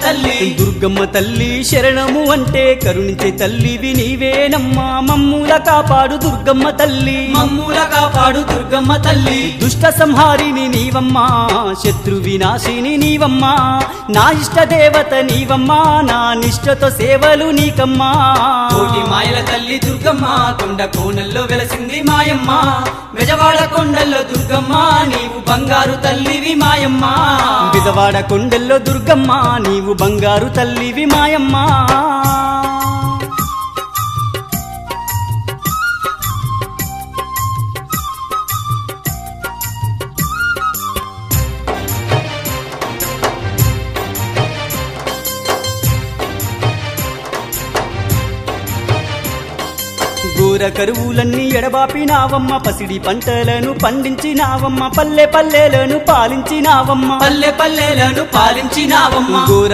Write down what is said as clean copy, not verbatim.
తల్లి దుర్గమ్మ తల్లి శరణము అంటే కరుణించే తల్లివి నీవేనమ్మా మమ్ముల కాపాడు దుర్గమ్మ తల్లి మమ్ముల కాపాడు దుర్గమ్మ తల్లి దుష్ట సంహారిని నీవమ్మా శత్రు వినాశిని నీవమ్మా నా ఇష్ట దేవత నీవమ్మా నా నిష్టతో సేవలు నీకమ్మా కోటి మాయల తల్లి దుర్గమ్మ కొండ కోనల్లో వెలసింది మాయమ్మ బెజవాడ కొండల్లో దుర్గమ్మ నీవు బంగారు తల్లివి మాయమ్మ బిజవాడ కొండల్లో దుర్గమ్మ నీవు బంగారు తల్లివి మాయమ్మ ఘోర కరువులన్నీ ఎడబాపినావమ్మ పసిడి పంటలను పండించినావమ్మ పల్లె పల్లెలను పాలించినావమ్మ పల్లె పల్లెలను పాలించినావమ్మ ఘోర